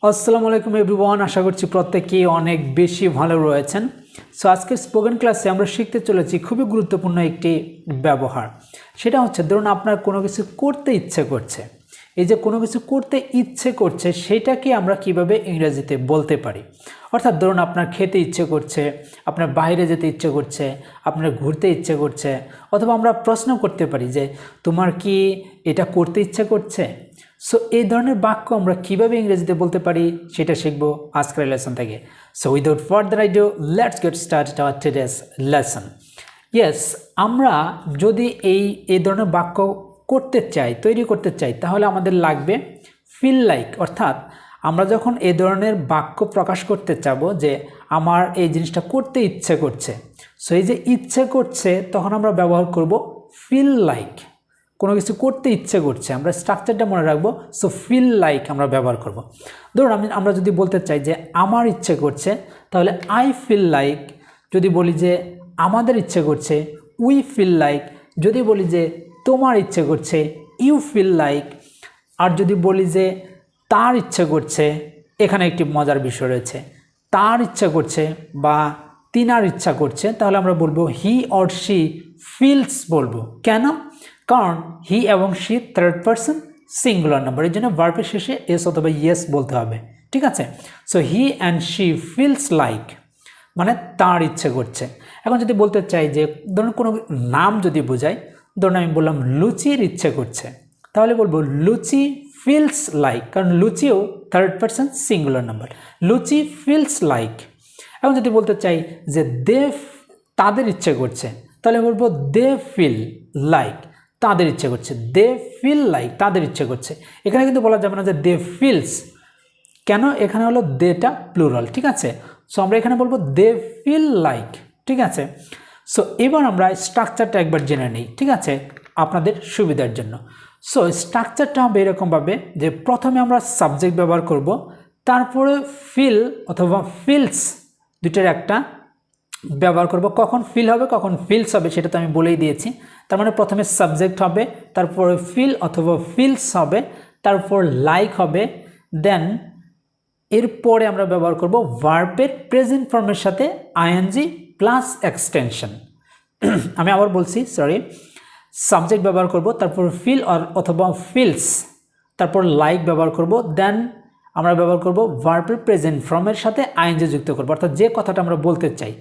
আসসালামু আলাইকুম এভরিওয়ান, আশা করছি প্রত্যেকেই অনেক বেশি ভালো রয়েছেন। সো আজকের স্পোকেন ক্লাসে আমরা শিখতে চলেছি খুবই গুরুত্বপূর্ণ একটি ব্যবহার। সেটা হচ্ছে, ধরুন আপনার কোনো কিছু করতে ইচ্ছে করছে। এই যে কোনো কিছু করতে ইচ্ছে করছে সেটাকে আমরা কিভাবে ইংরেজিতে বলতে পারি। অর্থাৎ ধরুন আপনার খেতে ইচ্ছে করছে, আপনার বাইরে যেতে ইচ্ছে করছে, আপনার ঘুরতে ইচ্ছে করছে, অথবা আমরা প্রশ্ন করতে পারি যে তোমার কি এটা করতে ইচ্ছে করছে। সো এই ধরনের বাক্য আমরা কিভাবে ইংরেজিতে বলতে পারি সেটা শিখব আজকের লেসন থেকে। So without further IDEO let's get started our today's lesson. Yes, আমরা যদি এই ধরনের বাক্য করতে চাই, তৈরি করতে চাই, তাহলে আমাদের লাগবে ফিল লাইক। অর্থাৎ আমরা যখন এই ধরনের বাক্য প্রকাশ করতে চাবো যে আমার এই জিনিসটা করতে ইচ্ছে করছে, সো এই যে ইচ্ছে করছে তখন আমরা ব্যবহার করব ফিল লাইক। কোনো কিছু করতে ইচ্ছে করছে, আমরা স্ট্রাকচারটা মনে রাখবো। সো ফিল লাইক আমরা ব্যবহার করব। ধরুন আমরা যদি বলতে চাই যে আমার ইচ্ছে করছে, তাহলে আই ফিল লাইক। যদি বলি যে আমাদের ইচ্ছে করছে, উই ফিল লাইক। যদি বলি যে তোমার ইচ্ছে করছে, ইউ ফিল লাইক। আর যদি বলি যে তার ইচ্ছে করছে, এখানে একটি মজার বিষয় রয়েছে। তার ইচ্ছা করছে বা তিনার ইচ্ছা করছে, তাহলে আমরা বলবো হি অর শি ফিলস বলবো। কেন? কারণ হি এবং she third person singular number, এই জন্য ভার্বের শেষে এস অথবা ইয়েস বলতে হবে। ঠিক আছে? So he and she feels like মানে তার ইচ্ছে করছে। এখন যদি বলতে চাই যে ধরুন কোনো নাম যদি বোঝাই, ধরুন আমি বললাম লুচির ইচ্ছে করছে, তাহলে বলবো লুচি ফিলস লাইক। কারণ লুচিও থার্ড পারসন সিঙ্গুলার নাম্বার, লুচি ফিলস লাইক। এখন যদি বলতে চাই যে তাদের ইচ্ছে করছে, তাহলে বলবো দে ফিল লাইক। তাদের ইচ্ছে করছে, দে ফিল লাইক, তাদের ইচ্ছে করছে। এখানে কিন্তু বলা যাবে না যে দে ফিলস। কেন? এখানে হলো দেটা প্লুরাল। ঠিক আছে? সো আমরা এখানে বলবো দে ফিল লাইক। ঠিক আছে? সো এবার আমরা স্ট্রাকচারটা একবার জেনে নিই, ঠিক আছে, আপনাদের সুবিধার জন্য। সো স্ট্রাকচারটা হবে এরকমভাবে যে প্রথমে আমরা সাবজেক্ট ব্যবহার করব, তারপরে ফিল অথবা ফিলস দুইটার একটা ব্যবহার করব। কখন ফিল হবে কখন ফিলস হবে সেটা তো আমি বলেই দিয়েছি। তার মানে প্রথমে সাবজেক্ট হবে, তারপরে ফিল অথবা ফিলস হবে, তারপর লাইক হবে, দেন এরপরে আমরা ব্যবহার করব ভার্বের প্রেজেন্ট ফর্মের সাথে আইএনজি প্লাস এক্সটেনশন। আমি আবার বলছি, সরি। সাবজেক্ট ব্যবহার করব, তারপর ফিল অথবা ফিলস, তারপর লাইক ব্যবহার করব, দেন আমরা ব্যবহার করব ভার্বের প্রেজেন্ট ফর্মের সাথে আইএনজি যুক্ত করব। অর্থাৎ যে কথাটা আমরা বলতে চাই,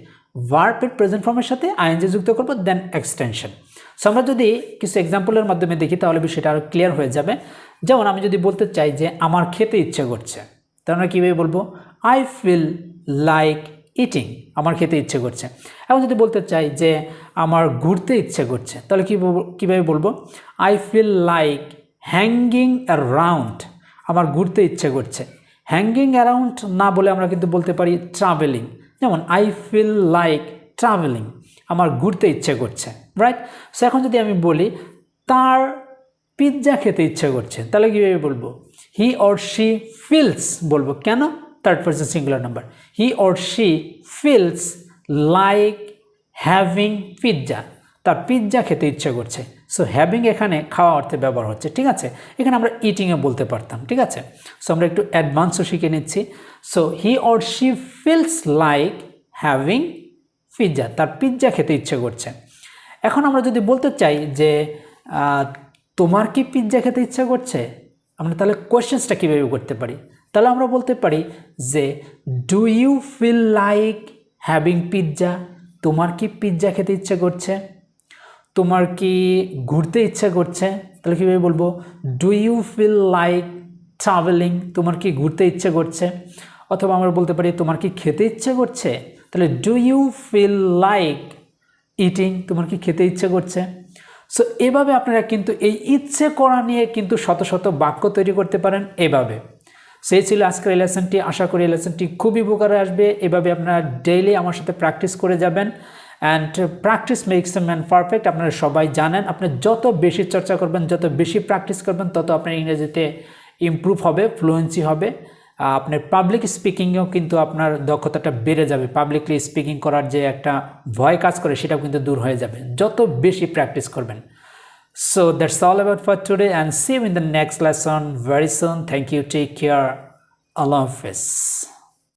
ভার্বের প্রেজেন্ট ফর্মের সাথে আইএনজি যুক্ত করব, দেন এক্সটেনশন। সো আমরা যদি কিছু এক্সাম্পলের মাধ্যমে দেখি তাহলে বিষয়টা আরও ক্লিয়ার হয়ে যাবে। যেমন আমি যদি বলতে চাই যে আমার খেতে ইচ্ছে করছে, তাহলে আমরা কীভাবে বলবো? I feel like eating. আমার খেতে ইচ্ছে করছে। এখন যদি বলতে চাই যে আমার ঘুরতে ইচ্ছে করছে, তাহলে কীভাবে বলবো? I feel like hanging around. আমার ঘুরতে ইচ্ছে করছে। হ্যাঙ্গিং অ্যারাউন্ড না বলে আমরা কিন্তু বলতে পারি ট্রাভেলিং। যেমন আই ফিল লাইক ট্রাভেলিং, আমার ঘুরতে ইচ্ছে করছে, রাইট? সো এখন যদি আমি বলি তার পিৎজা খেতে ইচ্ছে করছে, তাহলে কীভাবে বলবো? হি অর শি ফিলস বলবো। কেন? Third person singular number. He or she feels like having pizza. তার পিৎজা খেতে ইচ্ছে করছে। সো হ্যাভিং এখানে খাওয়া অর্থে ব্যবহার হচ্ছে। ঠিক আছে? এখানে আমরা ইটিংয়ে বলতে পারতাম। ঠিক আছে? সো আমরা একটু অ্যাডভান্সও শিখে নিচ্ছি। So he or she feels like having pizza. তার পিৎজা খেতে ইচ্ছে করছে। এখন আমরা যদি বলতে চাই যে তোমার কি পিৎজা খেতে ইচ্ছা করছে, আমরা তাহলে কোয়েশ্চেন্সটা কীভাবে করতে পারি? তাহলে আমরা বলতে পারি যে do you feel like having pizza. তোমার কি পিৎজা খেতে ইচ্ছে করছে? তোমার কি ঘুরতে ইচ্ছে করছে? তাহলে কীভাবে বলবো? Do you feel like travelling. তোমার কি ঘুরতে ইচ্ছে করছে? অথবা আমরা বলতে পারি তোমার কি খেতে ইচ্ছে করছে? তাহলে do you feel like eating. তোমার কি খেতে ইচ্ছে করছে? সো এভাবে আপনারা কিন্তু এই ইচ্ছে করা নিয়ে কিন্তু শত শত বাক্য তৈরি করতে পারেন এভাবে। সেই ছিল আজকের এই লেসনটি। আশা করি এই লেসনটি খুবই উপকারে আসবে। এভাবে আপনারা ডেইলি আমার সাথে প্র্যাকটিস করে যাবেন। And practice makes a man perfect. আপনারা সবাই জানেন, আপনি যত বেশি চর্চা করবেন, যত বেশি প্র্যাকটিস করবেন, তত আপনার ইংরেজিতে ইমপ্রুভ হবে, ফ্লুয়েন্সি হবে। আপনার পাবলিক স্পিকিংয়েও কিন্তু আপনার দক্ষতাটা বেড়ে যাবে। পাবলিকলি স্পিকিং করার যে একটা ভয় কাজ করে সেটাও কিন্তু দূর হয়ে যাবে যত বেশি প্র্যাকটিস করবেন। So that's all about for today, and see you in the next lesson very soon. Thank you. Take care. আল্লাহ হাফেজ।